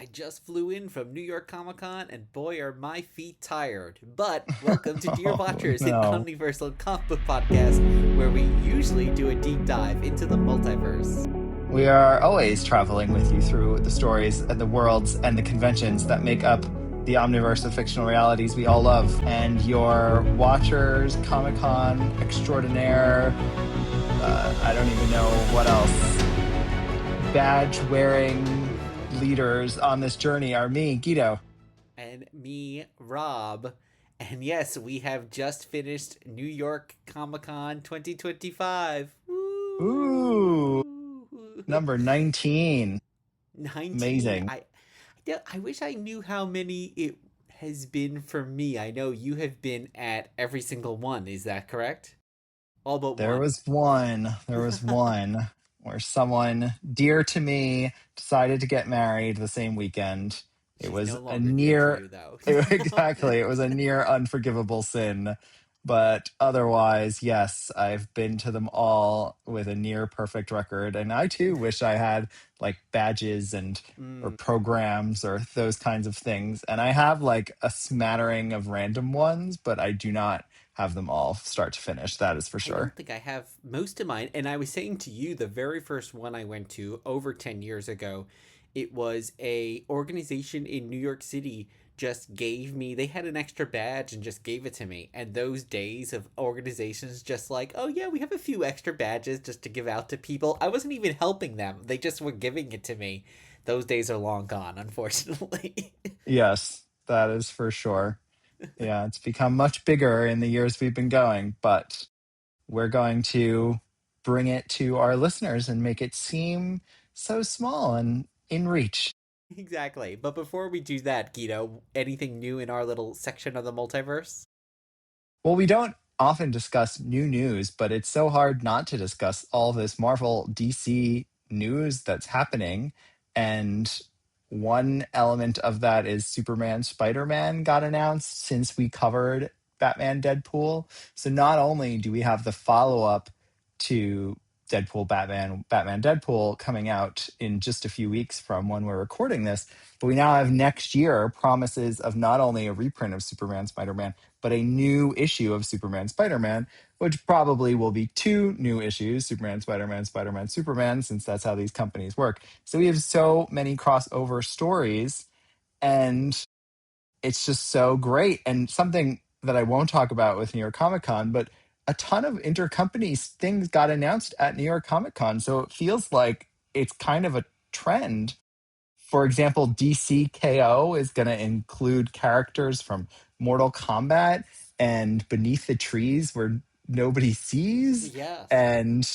I just flew in from New York Comic Con, and boy, are my feet tired. But welcome to Dear Oh Watchers, an no. Universal comic book podcast where we usually do a deep dive into the multiverse. We are always traveling with you through the stories and the worlds and the conventions that make up the omniverse of fictional realities we all love. And your watchers, Comic Con extraordinaire, I don't even know what else, badge wearing leaders on this journey are me, Guido. And me, Rob. And yes, we have just finished New York Comic Con 2025. Ooh, Woo! number 19. 19. Amazing. I wish I knew how many it has been for me. I know you have been at every single one. Is that correct? All but There one. was one. There was one where someone dear to me decided to get married the same weekend. It She's was no a longer dear to near, you, though. exactly, it was a near unforgivable sin. But otherwise, yes, I've been to them all with a near perfect record. And I too wish I had like badges and or Mm, programs or those kinds of things. And I have like a smattering of random ones, but I do not have them all start to finish. That is for I don't sure. think I have most of mine. And I was saying to you, the very first one I went to over 10 years ago, it was a organization in New York City just gave me, they had an extra badge and just gave it to me. And those days of organizations just like, oh yeah, we have a few extra badges just to give out to people. I wasn't even helping them. They just were giving it to me. Those days are long gone, unfortunately. Yes, that is for sure. Yeah, it's become much bigger in the years we've been going, but we're going to bring it to our listeners and make it seem so small and in reach. Exactly. But before we do that, Guido, anything new in our little section of the multiverse? Well, we don't often discuss new news, but it's so hard not to discuss all this Marvel DC news that's happening. And one element of that is Superman Spider Man got announced since we covered Batman Deadpool. So not only do we have the follow up to Deadpool Batman Deadpool coming out in just a few weeks from when we're recording this, but we now have next year promises of not only a reprint of Superman Spider Man but a new issue of Superman Spider Man, which probably will be two new issues Superman, Spider Man, Spider Man, Superman, since that's how these companies work. So we have so many crossover stories, and it's just so great. And something that I won't talk about with New York Comic Con, but a ton of intercompany things got announced at New York Comic Con. So it feels like it's kind of a trend. For example, DCKO is going to include characters from Mortal Kombat and Beneath the Trees Where Nobody Sees Yes. and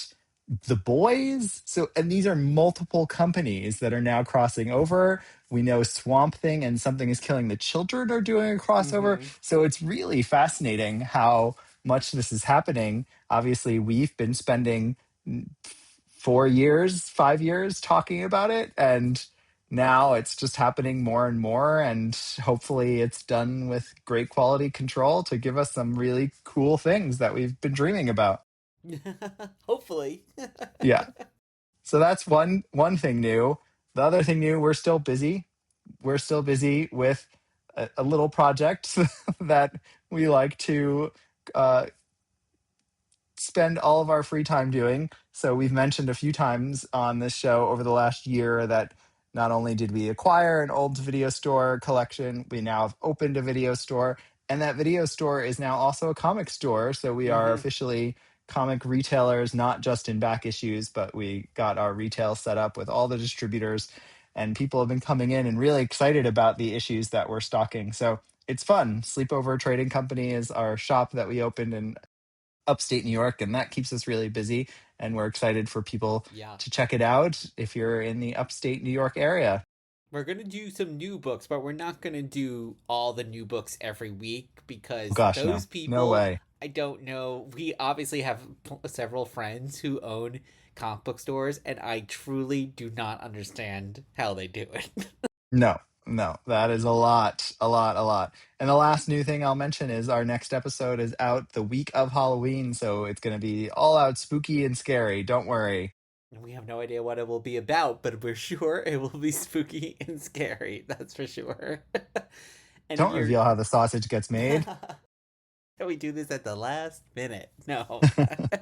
The Boys. So, and these are multiple companies that are now crossing over. We know Swamp Thing and Something is Killing the Children are doing a crossover. Mm-hmm. So it's really fascinating how much this is happening. Obviously, we've been spending 4 years, 5 years talking about it. And now it's just happening more and more. And hopefully it's done with great quality control to give us some really cool things that we've been dreaming about. Hopefully. Yeah. So that's one thing new. The other thing new, we're still busy. We're still busy with a little project that we like to uh, spend all of our free time doing. So we've mentioned a few times on this show over the last year that not only did we acquire an old video store collection, we now have opened a video store, and that video store is now also a comic store. So we are Mm-hmm. officially comic retailers, not just in back issues, but we got our retail set up with all the distributors, and people have been coming in and really excited about the issues that we're stocking. So it's fun. Sleepover Trading Company is our shop that we opened in upstate New York, and that keeps us really busy. And we're excited for people Yeah. to check it out if you're in the upstate New York area. We're going to do some new books, but we're not going to do all the new books every week Oh, because gosh, no, those no people, way. I don't know. We obviously have several friends who own comic book stores, and I truly do not understand how they do it. No, no, that is a lot, a lot, a lot. And the last new thing I'll mention is our next episode is out the week of Halloween. So it's going to be all out spooky and scary. Don't worry. And we have no idea what it will be about, but we're sure it will be spooky and scary. That's for sure. And if Don't you're reveal how the sausage gets made. we do this at the last minute. No.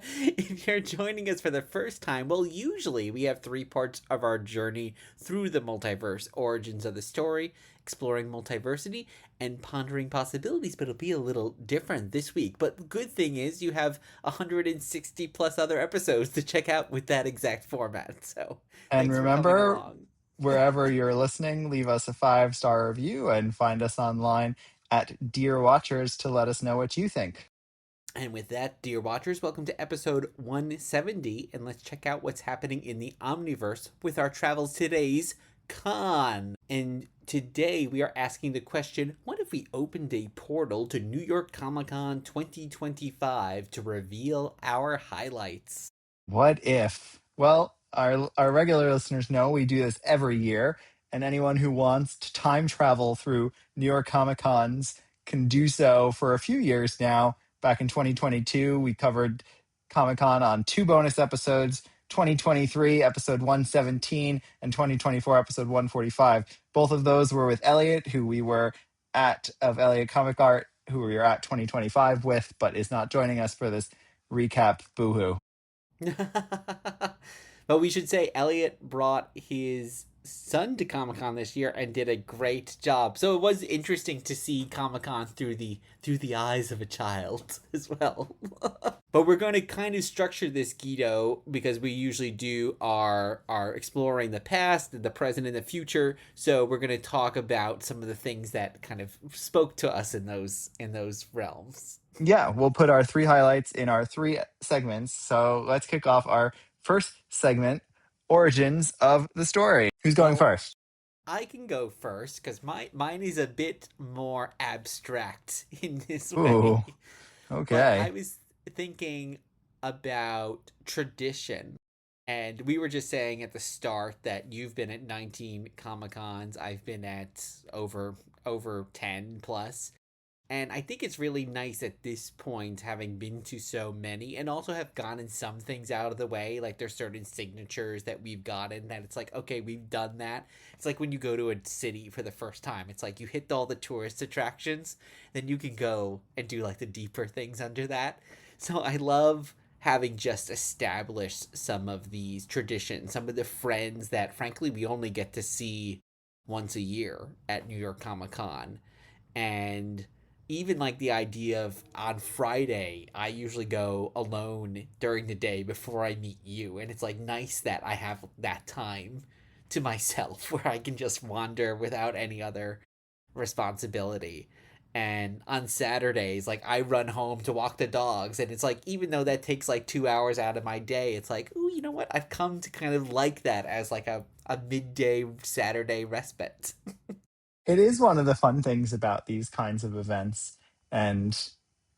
If you're joining us for the first time, well, usually we have three parts of our journey through the multiverse: origins of the story, exploring multiversity, and pondering possibilities. But it'll be a little different this week. But the good thing is you have 160 plus other episodes to check out with that exact format. So And thanks for coming remember, along. wherever you're listening, leave us a 5-star review and find us online at Dear Watchers to let us know what you think. And with that, dear watchers, welcome to episode 170, and let's check out what's happening in the Omniverse with our travels today's con. And today we are asking the question, what if we opened a portal to New York Comic Con 2025 to reveal our highlights? What if? Well, our regular listeners know we do this every year, and anyone who wants to time travel through New York Comic Cons can do so for a few years now. Back in 2022, we covered Comic Con on two bonus episodes: 2023 episode 117 and 2024 episode 145. Both of those were with Elliot, who we were at of Elliot Comic Art, who we were at 2025 with, but is not joining us for this recap. Boohoo. But we should say Elliot brought his son to Comic Con this year and did a great job. So it was interesting to see Comic Con through the eyes of a child as well. But we're going to kind of structure this, Guido, because we usually do our exploring the past, the present, and the future. So we're going to talk about some of the things that kind of spoke to us in those realms. Yeah, we'll put our three highlights in our three segments. So let's kick off our first segment, origins of the story. Who's going Well, first? I can go first because mine is a bit more abstract in this way. Ooh, But I okay. was thinking about tradition. And we were just saying at the start that you've been at 19 Comic Cons. I've been at over 10 plus. And I think it's really nice at this point, having been to so many and also have gotten some things out of the way. Like there's certain signatures that we've gotten that it's like, okay, we've done that. It's like when you go to a city for the first time, it's like you hit all the tourist attractions, then you can go and do like the deeper things under that. So I love having just established some of these traditions, some of the friends that frankly we only get to see once a year at New York Comic Con. And even like the idea of on Friday, I usually go alone during the day before I meet you. And it's like nice that I have that time to myself where I can just wander without any other responsibility. And on Saturdays, like I run home to walk the dogs. And it's like, even though that takes like 2 hours out of my day, it's like, oh, you know what? I've come to kind of like that as like a midday Saturday respite. It is one of the fun things about these kinds of events. And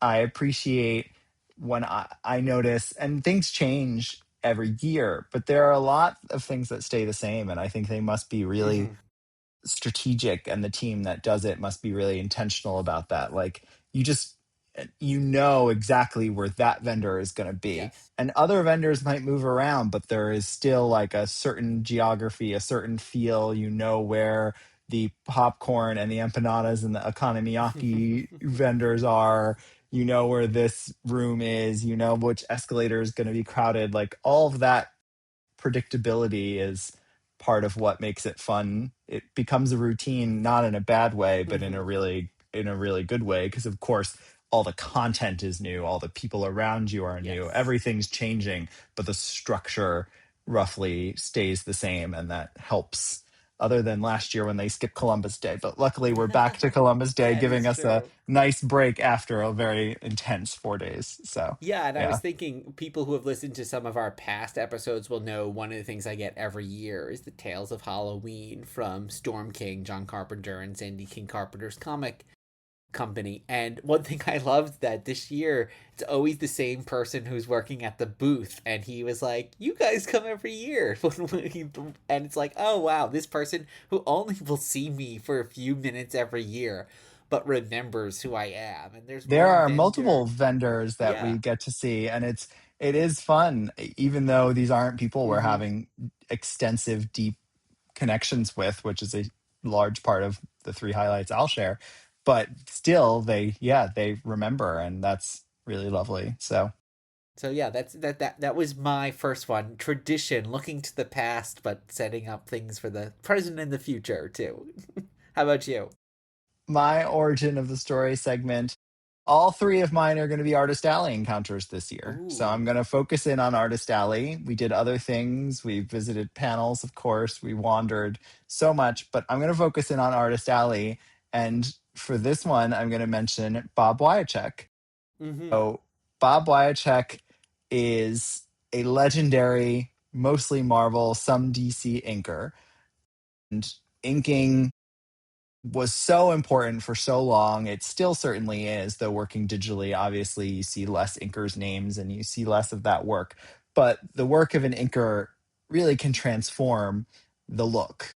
I appreciate when I notice, and things change every year, but there are a lot of things that stay the same. And I think they must be really Mm-hmm. strategic, and the team that does it must be really intentional about that. Like you just you know exactly where that vendor is going to be, Yes. and other vendors might move around, but there is still like a certain geography, a certain feel. You know where the popcorn and the empanadas and the okonomiyaki vendors are. You know where this room is. You know which escalator is going to be crowded. Like all of that predictability is part of what makes it fun. It becomes a routine, not in a bad way, but Mm-hmm. in a really good way. Because of course, all the content is new, all the people around you are new, Yes. everything's changing, but the structure roughly stays the same, and that helps. Other than last year when they skipped Columbus Day, but luckily we're back to Columbus Day, That giving is us a true. nice break after a very intense 4 days. So, Yeah, and I was yeah. thinking people who have listened to some of our past episodes will know one of the things I get every year is the Tales of Halloween from Storm King, John Carpenter, and Sandy King Carpenter's comic company. And one thing I loved that this year, it's always the same person who's working at the booth. And he was like, you guys come every year. And it's like, oh, wow, this person who only will see me for a few minutes every year, but remembers who I am. And there's There one are multiple vendor. vendors that Yeah. we get to see, and it's it is fun, even though these aren't people we're Mm-hmm. having extensive, deep connections with, which is a large part of the three highlights I'll share. But still, they remember, and that's really lovely. So So yeah, that was my first one. Tradition, looking to the past, but setting up things for the present and the future too. How about you? my origin of the story segment, all three of mine are going to be Artist Alley encounters this year. So I'm Ooh. going to focus in on Artist Alley. We did other things. We visited panels, of course. We wandered so much, but I'm going to focus in on Artist Alley. And for this one, I'm going to mention Bob Wiacek. Mm-hmm. So Bob Wiacek is a legendary, mostly Marvel, some DC inker. And inking was so important for so long. It still certainly is, though working digitally, obviously, you see less inkers' names and you see less of that work. But the work of an inker really can transform the look.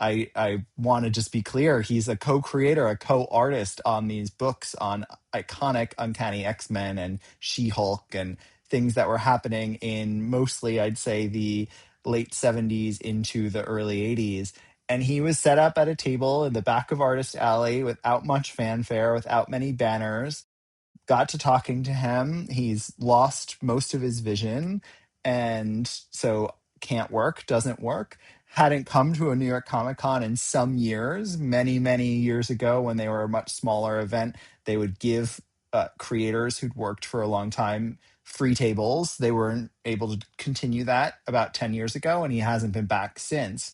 I want to just be clear. He's a co-creator, a co-artist on these books on iconic Uncanny X-Men and She-Hulk and things that were happening in mostly, I'd say, the late 70s into the early 80s. And he was set up at a table in the back of Artist Alley without much fanfare, without many banners, got to talking to him. He's lost most of his vision, and so can't work, doesn't work. Hadn't come to a New York Comic Con in some years, many, many years ago when they were a much smaller event. They would give creators who'd worked for a long time free tables. They weren't able to continue that about 10 years ago, and he hasn't been back since.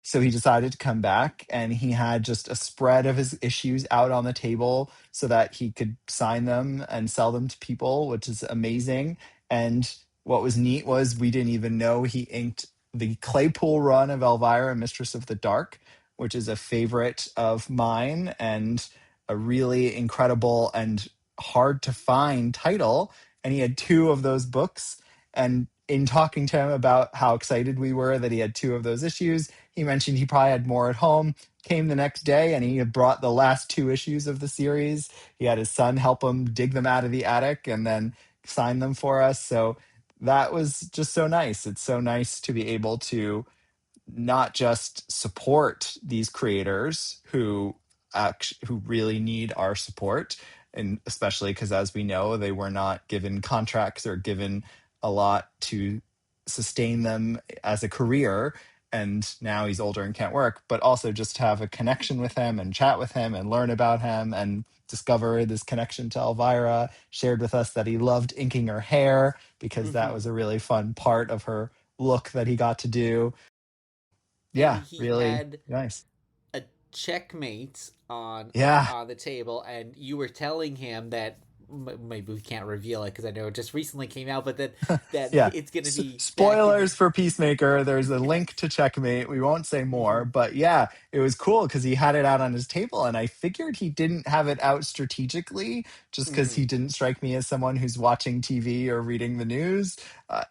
So he decided to come back, and he had just a spread of his issues out on the table so that he could sign them and sell them to people, which is amazing. And what was neat was we didn't even know he inked the Claypool run of Elvira, Mistress of the Dark, which is a favorite of mine and a really incredible and hard to find title. And he had two of those books. And in talking to him about how excited we were that he had two of those issues, he mentioned he probably had more at home. Came the next day and he had brought the last two issues of the series. He had his son help him dig them out of the attic and then sign them for us. So that was just so nice. It's so nice to be able to not just support these creators who really need our support, and especially because, as we know, they were not given contracts or given a lot to sustain them as a career, and now he's older and can't work, but also just have a connection with him and chat with him and learn about him and discover this connection to Elvira. Shared with us that he loved inking her hair because that Mm-hmm. was a really fun part of her look that he got to do. And Yeah, he really had nice. a checkmate Yeah. on the table, and you were telling him that maybe we can't reveal it because I know it just recently came out, but that Yeah. it's gonna be back in. Spoilers for Peacemaker. There's a link to Checkmate. We won't say more, Mm-hmm. but yeah, it was cool because he had it out on his table, and I figured he didn't have it out strategically just because Mm-hmm. he didn't strike me as someone who's watching TV or reading the news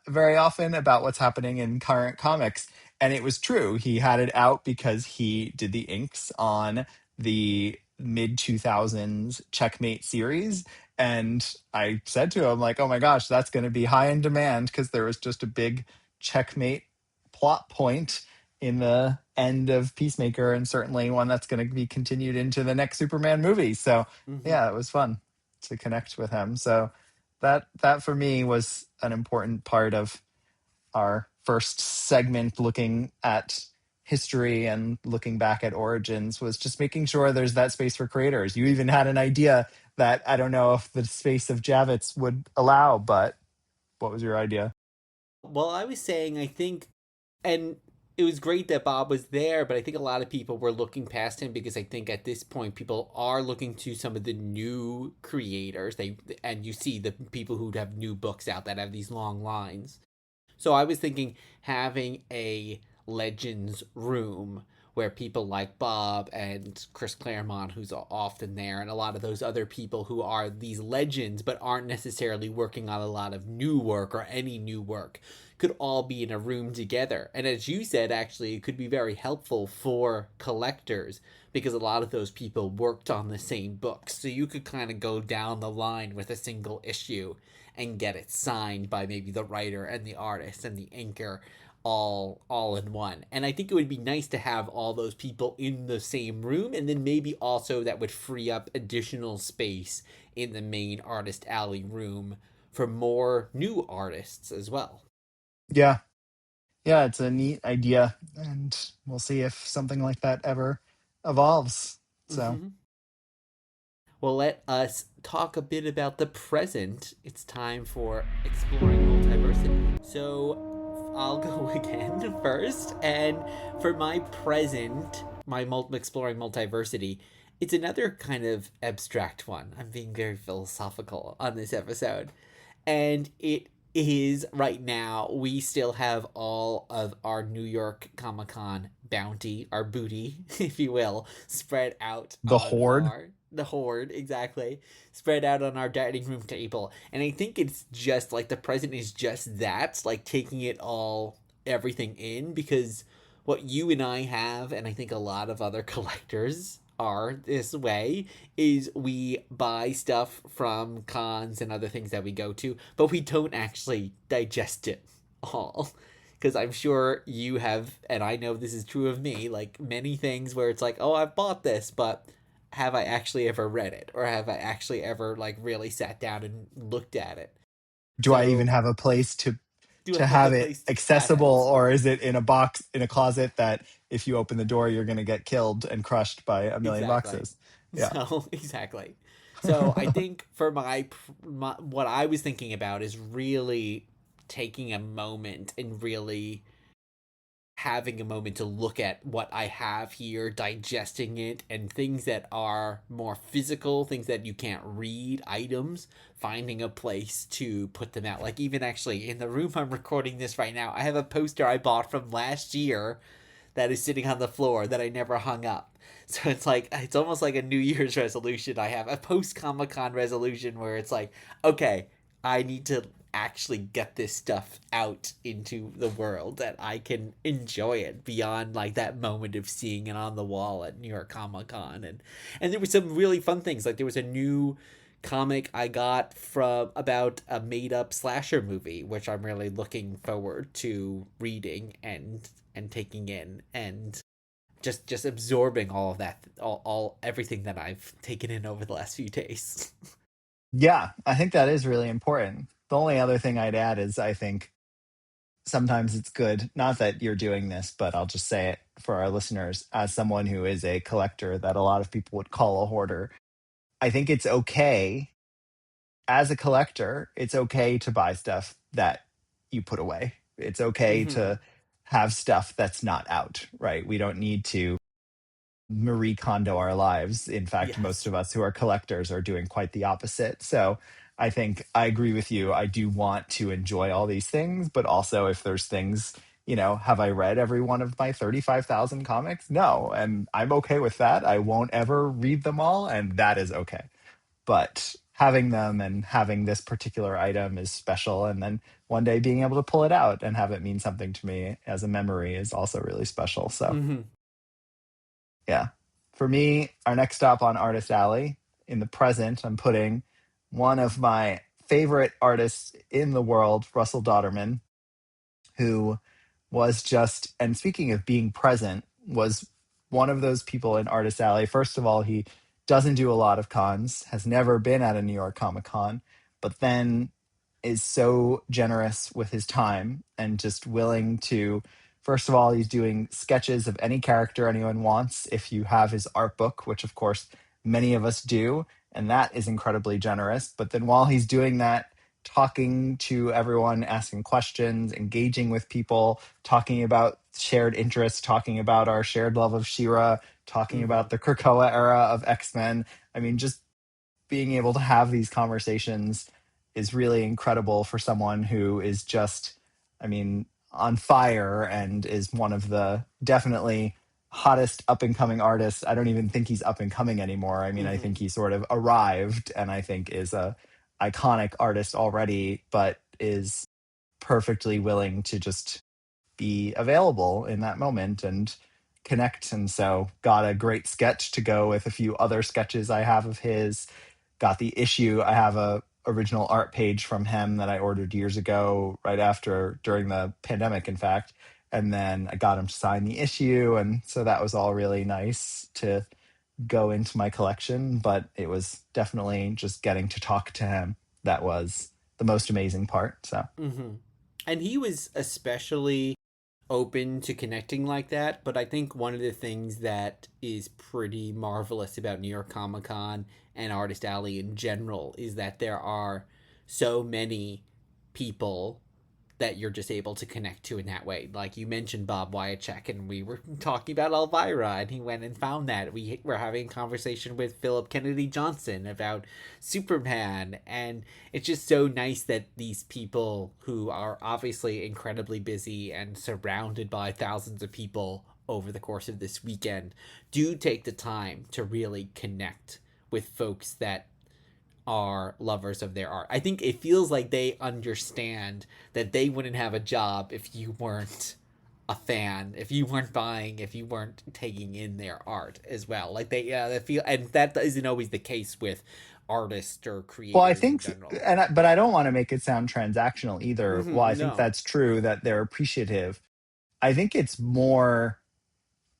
very often about what's happening in current comics. And it was true. He had it out because he did the inks on the mid 2000s Checkmate series, and I said to him, like, oh my gosh, that's going to be high in demand because there was just a big checkmate plot point in the end of Peacemaker, and certainly one that's going to be continued into the next Superman movie. So Mm-hmm. yeah, it was fun to connect with him. So that for me was an important part of our first segment looking at history and looking back at origins, was just making sure there's that space for creators. You even had an idea that I don't know if the space of Javits would allow, but what was your idea? Well, I was saying, I think, and it was great that Bob was there, but I think a lot of people were looking past him because I think at this point people are looking to some of the new creators. And you see the people who have new books out that have these long lines. So I was thinking having a legends room where people like Bob and Chris Claremont, who's often there, and a lot of those other people who are these legends but aren't necessarily working on a lot of new work or any new work, could all be in a room together. And as you said, actually, it could be very helpful for collectors because a lot of those people worked on the same books. So you could kind of go down the line with a single issue and get it signed by maybe the writer and the artist and the inker all in one. And I think it would be nice to have all those people in the same room, and then maybe also that would free up additional space in the main artist alley room for more new artists as well. Yeah. Yeah, it's a neat idea, and we'll see if something like that ever evolves. So, Mm-hmm. Well, let us talk a bit about the present. It's time for exploring multiversity. So I'll go again first. And for my present, exploring multiversity, it's another kind of abstract one. I'm being very philosophical on this episode. And it is right now, we still have all of our New York Comic Con bounty, our booty, if you will, spread out the on Horde. our the hoard, exactly, spread out on our dining room table. And I think it's just like the present is just that, like taking it all, everything in, because what you and I have, and I think a lot of other collectors are this way, is we buy stuff from cons and other things that we go to, but we don't actually digest it all. Because I'm sure you have, and I know this is true of me, like many things where it's like, oh, I've bought this, but have I actually ever read it? Or have I actually ever like really sat down and looked at it? Do I even So, have a place do I to have a have it place to have accessible, it? or is it in a box in a closet that if you open the door you're going to get killed and crushed by a million Exactly. boxes? Yeah. So exactly. So I think for my what I was thinking about is really taking a moment and really having a moment to look at what I have here, digesting it, and things that are more physical, things that you can't read, items, finding a place to put them out. Like, even actually, in the room I'm recording this right now, I have a poster I bought from last year that is sitting on the floor that I never hung up. So it's like, it's almost like a New Year's resolution. I have a post Comic Con resolution where it's like, okay, I need to actually get this stuff out into the world that I can enjoy it beyond like that moment of seeing it on the wall at New York Comic Con. And there were some really fun things. Like there was a new comic I got from about a made up slasher movie, which I'm really looking forward to reading and taking in and just absorbing all of that, all everything that I've taken in over the last few days. Yeah, I think that is really important. The only other thing I'd add is I think sometimes it's good, not that you're doing this, but I'll just say it for our listeners as someone who is a collector that a lot of people would call a hoarder. I think it's okay as a collector, it's okay to buy stuff that you put away. It's okay Mm-hmm. to have stuff that's not out, right? We don't need to Marie Kondo our lives. In fact, most Yes. of us who are collectors are doing quite the opposite. So I think I agree with you. I do want to enjoy all these things, but also if there's things, have I read every one of my 35,000 comics? No. And I'm okay with that. I won't ever read them all, and that is okay. But having them and having this particular item is special. And then one day being able to pull it out and have it mean something to me as a memory is also really special. So Mm-hmm. yeah. For me, our next stop on Artist Alley in the present, I'm putting one of my favorite artists in the world, Russell Dauterman, who was just, and speaking of being present, was one of those people in Artist Alley. First of all, he doesn't do a lot of cons, has never been at a New York Comic Con, but then is so generous with his time and just willing to. First of all, he's doing sketches of any character anyone wants if you have his art book, which of course many of us do, and that is incredibly generous. But then while he's doing that, talking to everyone, asking questions, engaging with people, talking about shared interests, talking about our shared love of Shira, talking Mm-hmm. about the Krakoa era of X-Men. I mean, just being able to have these conversations is really incredible for someone who is just, I mean, on fire and is one of the definitely hottest up and coming artists. I don't even think he's up and coming anymore. I mean, I Mm-hmm. think he sort of arrived and I think is a iconic artist already, but is perfectly willing to just be available in that moment and connect. And so got a great sketch to go with a few other sketches I have of his. Got the issue. I have a original art page from him that I ordered years ago, right after, during the pandemic, in fact. And then I got him to sign the issue. And so that was all really nice to go into my collection. But it was definitely just getting to talk to him that was the most amazing part. So, Mm-hmm. And he was especially open to connecting like that. But I think one of the things that is pretty marvelous about New York Comic Con and Artist Alley in general is that there are so many people that you're just able to connect to in that way. Like you mentioned Bob Wiacek, and we were talking about Elvira, and he went and found that. We were having a conversation with Philip Kennedy Johnson about Superman, and it's just so nice that these people who are obviously incredibly busy and surrounded by thousands of people over the course of this weekend do take the time to really connect with folks that are lovers of their art. I think it feels like they understand that they wouldn't have a job if you weren't a fan, if you weren't buying, if you weren't taking in their art as well. Like they feel, and that isn't always the case with artists or well, I creators in think, general. but I don't want to make it sound transactional either. While I think No. that's true that they're appreciative, I think it's more,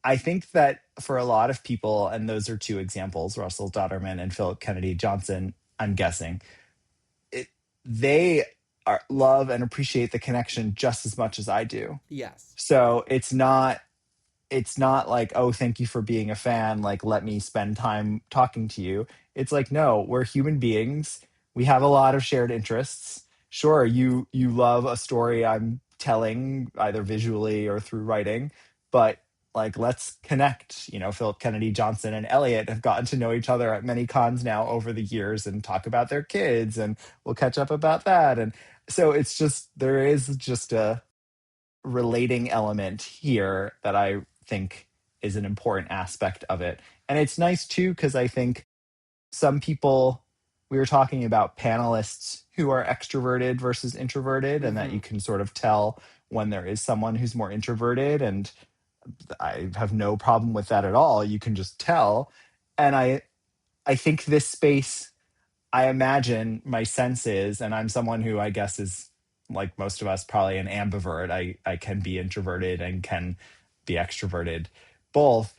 I think that for a lot of people, and those are two examples, Russell Dauterman and Philip Kennedy Johnson, I'm guessing, it, they love and appreciate the connection just as much as I do. Yes. So it's not like, oh, thank you for being a fan, like let me spend time talking to you. It's like, no, we're human beings, we have a lot of shared interests. Sure, you love a story I'm telling either visually or through writing, but like let's connect. Philip Kennedy Johnson and Elliot have gotten to know each other at many cons now over the years and talk about their kids, and we'll catch up about that. And so it's just, there is just a relating element here that I think is an important aspect of it. And it's nice too, because I think some people, we were talking about panelists who are extroverted versus introverted, and that Mm-hmm. you can sort of tell when there is someone who's more introverted. And I have no problem with that at all. You can just tell. And I think this space, I imagine my sense is, and I'm someone who I guess is like most of us, probably an ambivert. I can be introverted and can be extroverted, both.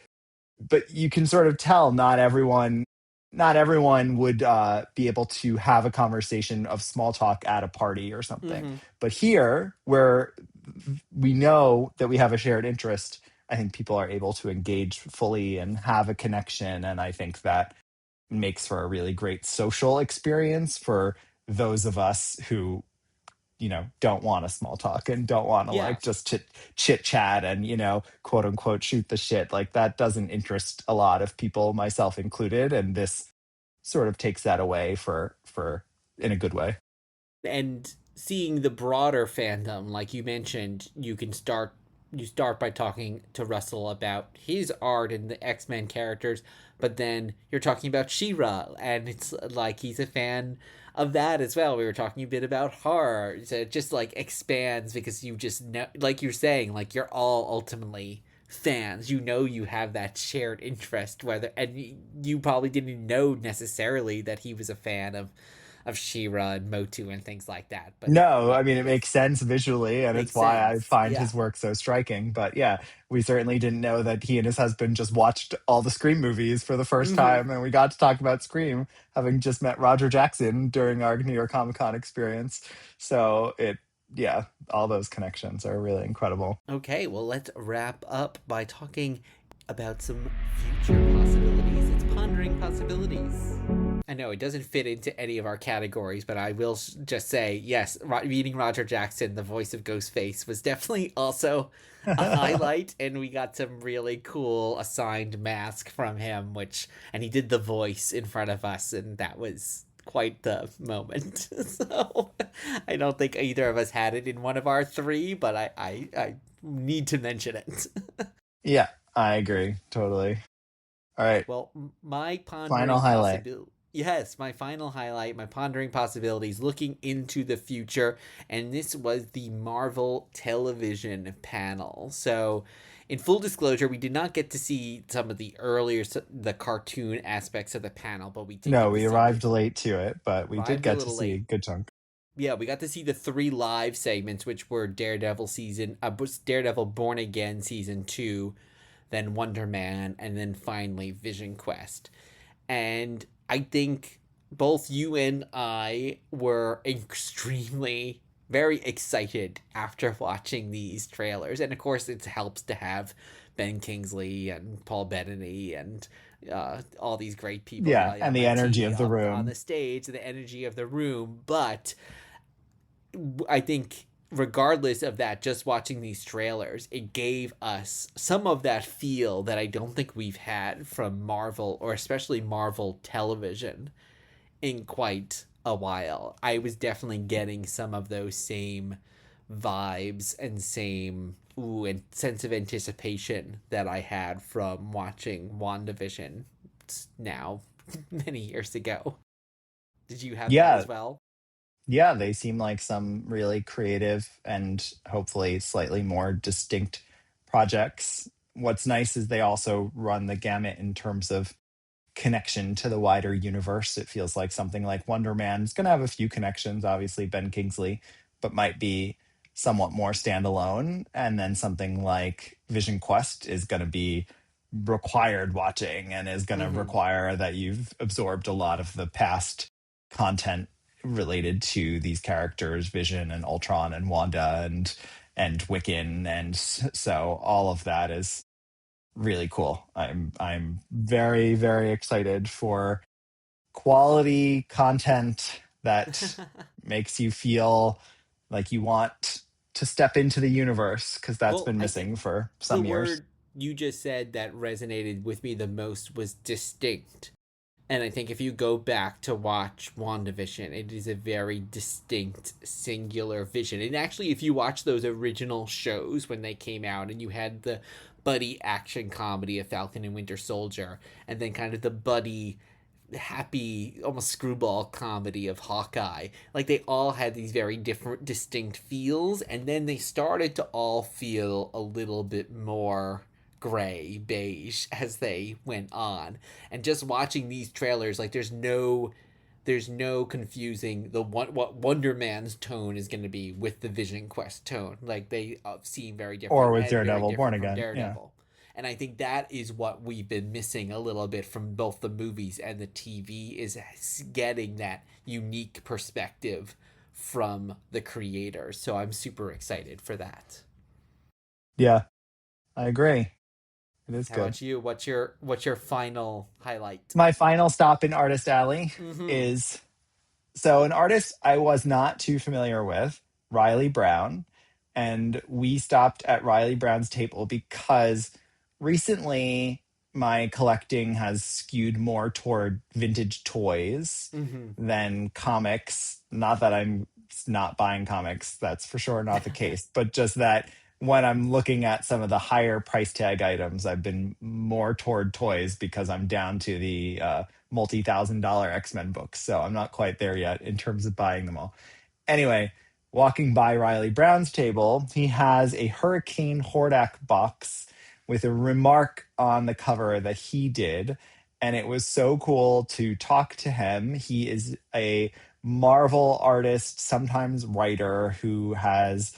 But you can sort of tell not everyone would be able to have a conversation of small talk at a party or something. Mm-hmm. But here, where we know that we have a shared interest, I think people are able to engage fully and have a connection. And I think that makes for a really great social experience for those of us who don't want to small talk and don't want to Yeah. like just chit chat and quote unquote shoot the shit. Like that doesn't interest a lot of people, myself included, and this sort of takes that away for in a good way. And seeing the broader fandom, like you mentioned, you start by talking to Russell about his art and the X-Men characters, but then you're talking about She-Ra, and it's like he's a fan of that as well. We were talking a bit about horror, so it just like expands because you just know, like you're saying, like you're all ultimately fans. You have that shared interest, whether, and you probably didn't know necessarily that he was a fan of She-Ra and Motu and things like that. No, I But mean, it makes because sense visually, and makes it's why I sense. find Yeah. his work so striking. But yeah, we certainly didn't know that he and his husband just watched all the Scream movies for the first Mm-hmm. time, and we got to talk about Scream, having just met Roger Jackson during our New York Comic Con experience. So yeah, all those connections are really incredible. Okay, well, let's wrap up by talking about some future possibilities. It's Pondering Possibilities. I know it doesn't fit into any of our categories, but I will just say yes, meeting Roger Jackson, the voice of Ghostface, was definitely also a highlight, and we got some really cool assigned mask from him, and he did the voice in front of us, and that was quite the moment. So I don't think either of us had it in one of our three, but I need to mention it. Yeah, I agree totally. All right, Well, my final pondering highlight. possibility. Yes, my final highlight, my pondering possibilities, looking into the future, and this was the Marvel television panel. So In full disclosure, we did not get to see some of the earlier the cartoon aspects of the panel, but we did No, get to we see the arrived late to it, but we did arrived a get to little see a late. good chunk. Yeah, we got to see the 3 live segments, which were Daredevil Born Again season 2, then Wonder Man, and then finally Vision Quest. And I think both you and I were extremely very excited after watching these trailers. And of course, it helps to have Ben Kingsley and Paul Bettany and all these great people, Yeah, Yaya and the energy Mati of the on the room. stage, the energy of the room. But I think regardless of that, just watching these trailers, it gave us some of that feel that I don't think we've had from Marvel, or especially Marvel television, in quite a while. I was definitely getting some of those same vibes and same and sense of anticipation that I had from watching WandaVision now many years ago. Did you have that Yeah, as well? yeah, they seem like some really creative and hopefully slightly more distinct projects. What's nice is they also run the gamut in terms of connection to the wider universe. It feels like something like Wonder Man is going to have a few connections, obviously, Ben Kingsley, but might be somewhat more standalone. And then something like Vision Quest is going to be required watching and is going to Mm-hmm. require that you've absorbed a lot of the past content related to these characters, Vision and Ultron and Wanda and Wiccan, and so all of that is really cool. I'm very very excited for quality content that makes you feel like you want to step into the universe, because that's Well, been I think missing for the some years. word you just said that resonated with me the most was distinct. And I think if you go back to watch WandaVision, it is a very distinct, singular vision. And actually, if you watch those original shows when they came out and you had the buddy action comedy of Falcon and Winter Soldier, and then kind of the buddy happy almost screwball comedy of Hawkeye, like they all had these very different distinct feels, and then they started to all feel a little bit more gray beige as they went on. And just watching these trailers, like there's no confusing the one what Wonder Man's tone is going to be with the Vision Quest tone. Like they seem very Or different with and very Daredevil Born different from Again. Yeah. Daredevil. And I think that is what we've been missing a little bit from both the movies and the TV, is getting that unique perspective from the creators. So I'm super excited for that. Yeah, I agree. It is How good. about you? What's your final highlight? My final stop in Artist Alley Mm-hmm. is, so an artist I was not too familiar with, Riley Brown. And we stopped at Riley Brown's table because recently my collecting has skewed more toward vintage toys Mm-hmm. than comics. Not that I'm not buying comics, that's for sure not the case, but just that when I'm looking at some of the higher price tag items, I've been more toward toys because I'm down to the multi-thousand-dollar X-Men books. So I'm not quite there yet in terms of buying them all. Anyway, walking by Riley Brown's table, he has a Hurricane Hordak box with a remark on the cover that he did. And it was so cool to talk to him. He is a Marvel artist, sometimes writer, who has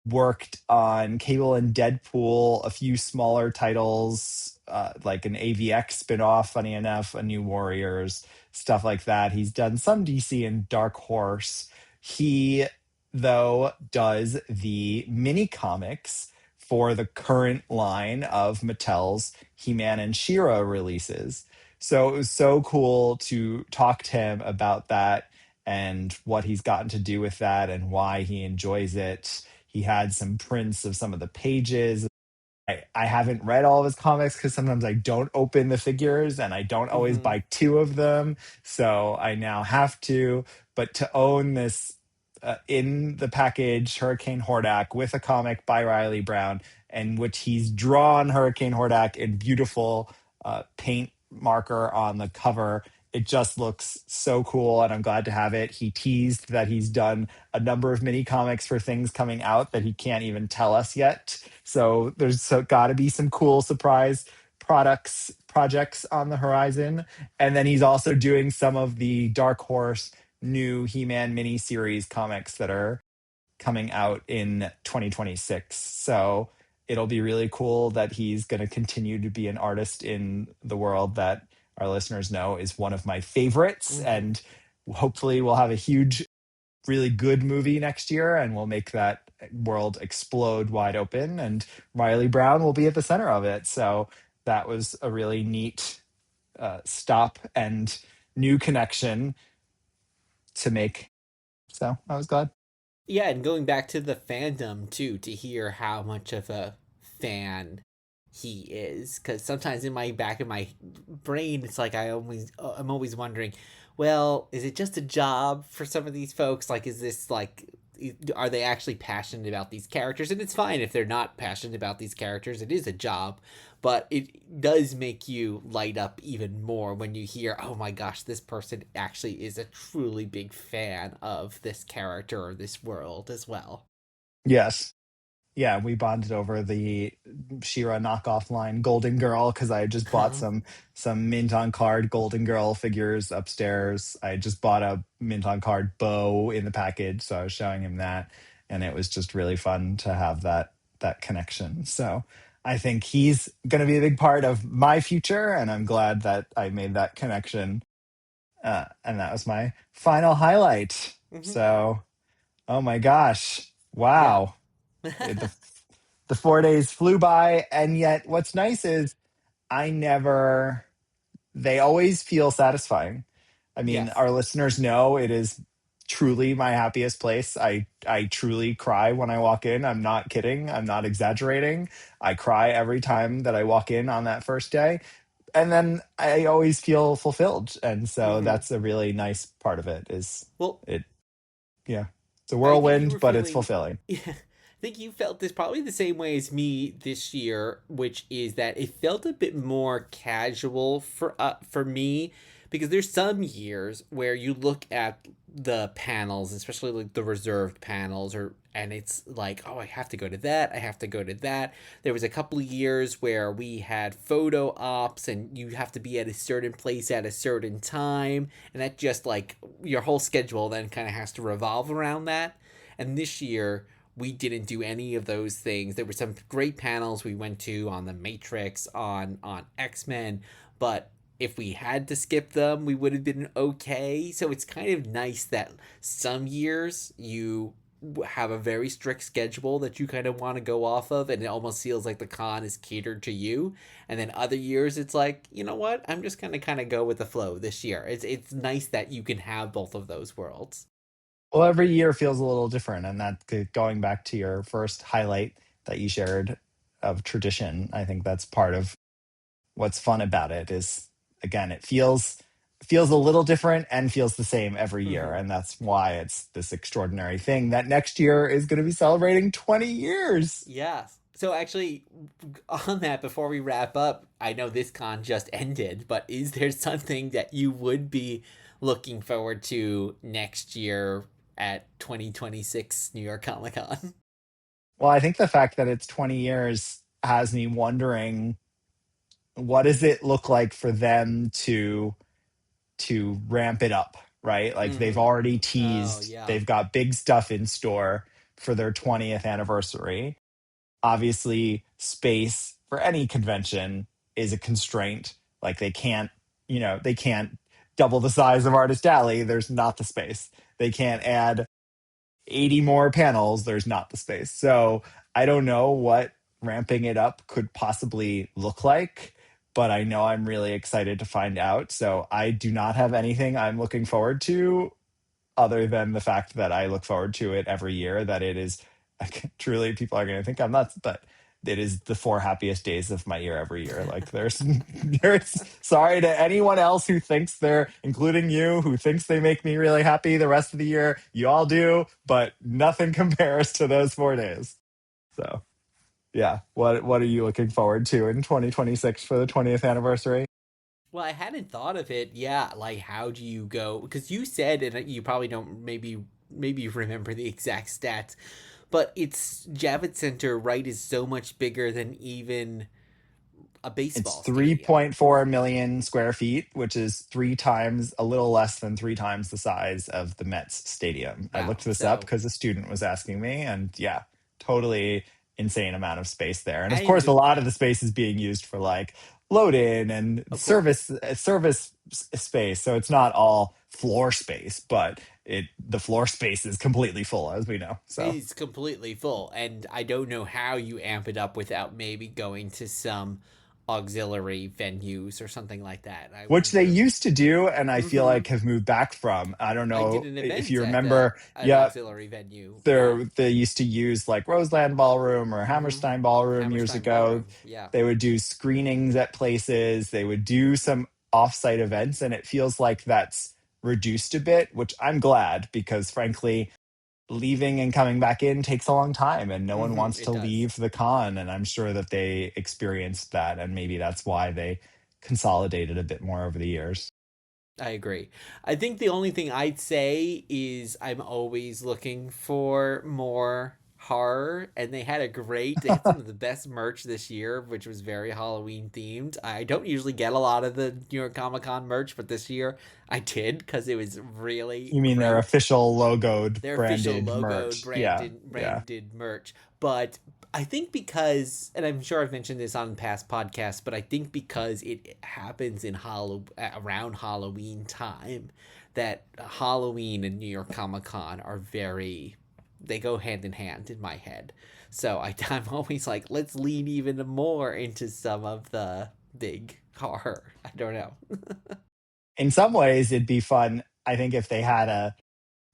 worked on Cable and Deadpool, a few smaller titles, like an AVX spinoff, funny enough, a New Warriors, stuff like that. He's done some DC and Dark Horse. He, though, does the mini comics for the current line of Mattel's He-Man and She-Ra releases. So it was so cool to talk to him about that and what he's gotten to do with that and why he enjoys it. He had some prints of some of the pages. I haven't read all of his comics because sometimes I don't open the figures and I don't always Mm-hmm. buy two of them. So I now have to. But to own this in the package Hurricane Hordak with a comic by Riley Brown, in which he's drawn Hurricane Hordak in beautiful paint marker on the cover, it just looks so cool, and I'm glad to have it. He teased that he's done a number of mini comics for things coming out that he can't even tell us yet. So there's got to be some cool surprise projects on the horizon. And then he's also doing some of the Dark Horse new He-Man mini series comics that are coming out in 2026. So it'll be really cool that he's going to continue to be an artist in the world that our listeners know is one of my favorites. Hmm. And hopefully, we'll have a huge, really good movie next year, and we'll make that world explode wide open. And Riley Brown will be at the center of it. So that was a really neat stop and new connection to make. So I was glad. Yeah, and going back to the fandom too, to hear how much of a fan he is, because sometimes in my back of my brain, it's like I'm always wondering, well, is it just a job for some of these folks? Like, is this like, are they actually passionate about these characters? And it's fine if they're not passionate about these characters. It is a job, but it does make you light up even more when you hear, oh my gosh, this person actually is a truly big fan of this character or this world as well. Yes. Yeah, we bonded over the Shira knockoff line Golden Girl because I had just bought some mint on card Golden Girl figures upstairs. I just bought a mint on card bow in the package, so I was showing him that, and it was just really fun to have that connection. So I think he's going to be a big part of my future, and I'm glad that I made that connection. And that was my final highlight. Hmm. So, oh my gosh, Yeah. wow. The the 4 days flew by, and yet what's nice is I never they always feel satisfying. I mean, Yes. our listeners know it is truly my happiest place. I truly cry when I walk in. I'm not kidding. I'm not exaggerating. I cry every time that I walk in on that first day. And then I always feel fulfilled. And so Hmm. that's a really nice part of it is Well, it yeah. It's a I think you whirlwind, were but it's feeling. fulfilling. Yeah, I think you felt this probably the same way as me this year, which is that it felt a bit more casual for me, because there's some years where you look at the panels, especially like the reserved panels, or and it's like, oh, I have to go to that, I have to go to that. There was a couple of years where we had photo ops and you have to be at a certain place at a certain time, and that just like your whole schedule then kind of has to revolve around that. And this year we didn't do any of those things. There were some great panels we went to on the Matrix, on X-Men, but if we had to skip them, we would have been okay. So it's kind of nice that some years you have a very strict schedule that you kind of want to go off of, and it almost feels like the con is catered to you. And then other years it's like, you know what, I'm just gonna kind of go with the flow this year. It's nice that you can have both of those worlds. Well, every year feels a little different, and that going back to your first highlight that you shared of tradition, I think that's part of what's fun about it is again, it feels a little different and feels the same every year, Mm-hmm. and that's why it's this extraordinary thing that next year is going to be celebrating 20 years. Yes. So actually, on that, before we wrap up, I know this con just ended, but is there something that you would be looking forward to next year at 2026 New York Comic Con? Well, I think the fact that it's 20 years has me wondering what does it look like for them to ramp it up, right? Like they've Mm-hmm. already Oh, teased, yeah. they've got big stuff in store for their 20th anniversary. Obviously, space for any convention is a constraint. Like they can't double the size of Artist Alley. There's not the space. They can't add 80 more panels. There's not the space. So I don't know what ramping it up could possibly look like, but I know I'm really excited to find out. So I do not have anything I'm looking forward to other than the fact that I look forward to it every year, that it is truly, people are going to think I'm nuts, but it is the 4 happiest days of my year every year. Like there's sorry to anyone else who thinks they're, including you, who thinks they make me really happy the rest of the year. You all do, but nothing compares to those 4 days. So yeah, what are you looking forward to in 2026 for the 20th anniversary? Well, I hadn't thought of it. Yeah, like how do you go? Because you said, and you probably don't maybe you remember the exact stats, but it's Javits Center, right, is so much bigger than even a It's baseball stadium. 3.4 million square feet, which is three times, a little less than three times the size of the Mets stadium. I Wow. looked this up So because a student was asking me, and yeah, totally insane amount of space there. And of course, a and lot of the space is being used for like load in and of service course, space. So it's not all floor space, but the floor space is completely full, as we know. So it's completely full, and I don't know how you amp it up without maybe going to some auxiliary venues or something like that. I which they wonder. used to do and I feel Mm-hmm. like have moved back from. I don't I did know an if event you at remember. an Yeah, auxiliary venue. Yeah. they used to use like Roseland Ballroom or Mm-hmm. Hammerstein Ballroom years Hammerstein ago. Ballroom. Yeah. They would do screenings at places, they would do some offsite events, and it feels like that's reduced a bit, which I'm glad because frankly, leaving and coming back in takes a long time and no one Mm-hmm. wants It to does. leave the con. And I'm sure that they experienced that, and maybe that's why they consolidated a bit more over the years. I agree. I think the only thing I'd say is I'm always looking for more horror, and they had some of the best merch this year, which was very Halloween themed. I don't usually get a lot of the New York Comic Con merch, but this year I did because it was really You mean their great. official logoed Their official branded logoed merch? Yeah, yeah. branded merch. But I think because, and I'm sure I've mentioned this on past podcasts, but I think because it happens in around Halloween time, that Halloween and New York Comic Con are very, they go hand in hand in my head. So I'm always like, let's lean even more into some of the big horror. I don't know. In some ways, it'd be fun. I think if they had a,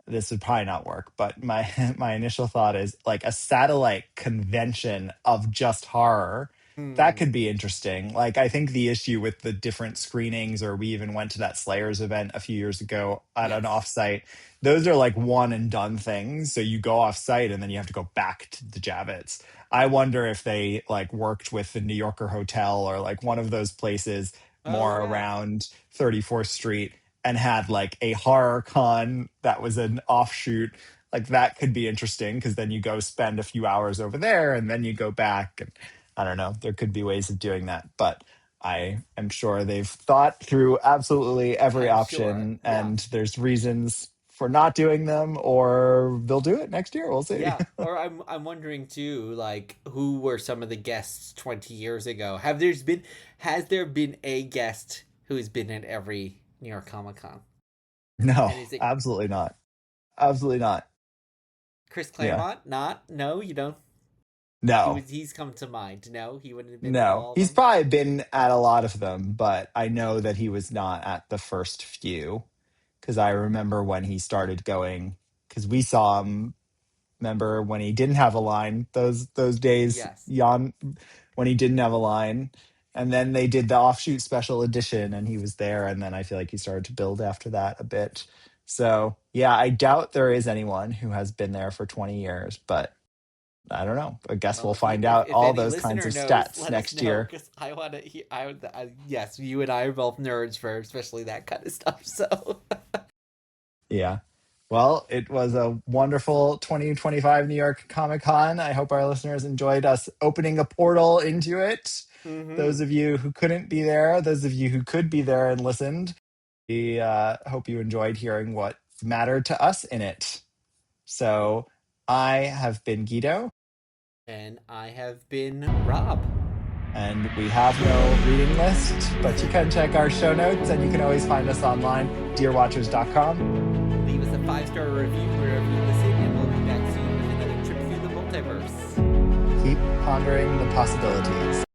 this would probably not work, but my my initial thought is like a satellite convention of just horror. That Hmm. could be interesting. Like I think the issue with the different screenings, or we even went to that Slayers event a few years ago at an Yes. offsite. Those are like one and done things. So you go offsite and then you have to go back to the Javits. I wonder if they like worked with the New Yorker Hotel or like one of those places Oh, more yeah. around 34th Street and had like a horror con that was an offshoot. Like that could be interesting because then you go spend a few hours over there and then you go back. And I don't know, there could be ways of doing that. But I am sure they've thought through absolutely every I'm sure. option Yeah. and there's reasons for not doing them, or they'll do it next year. We'll see. Yeah, or I'm wondering too, like who were some of the guests 20 years ago? Has there been a guest who has been at every New York Comic Con? No, And is it absolutely not. Absolutely not. Chris Yeah. Claremont? Not? No, you don't. No. He's come to mind. No, he wouldn't have been at No, all of he's them. probably been at a lot of them, but I know that he was not at the first few because I remember when he started going because we saw him. Remember when he didn't have a line? Those days, Yes. Jan, when he didn't have a line, and then they did the offshoot special edition, and he was there, and then I feel like he started to build after that a bit. So yeah, I doubt there is anyone who has been there for 20 years, but I don't know. I guess Well, we'll find out if all any those kinds listener of knows, stats let us next know year. because I want to hear. Yes, you and I are both nerds for especially that kind of stuff. So Yeah. Well, it was a wonderful 2025 New York Comic Con. I hope our listeners enjoyed us opening a portal into it. mm-hmm. Those of you who couldn't be there, those of you who could be there and listened, we hope you enjoyed hearing what mattered to us in it. So I have been Guido, And I have been Rob. and we have no reading list, but you can check our show notes and you can always find us online, dearwatchers.com. Leave us a 5-star review wherever you listen, and we'll be back soon with another trip through the multiverse. Keep pondering the possibilities.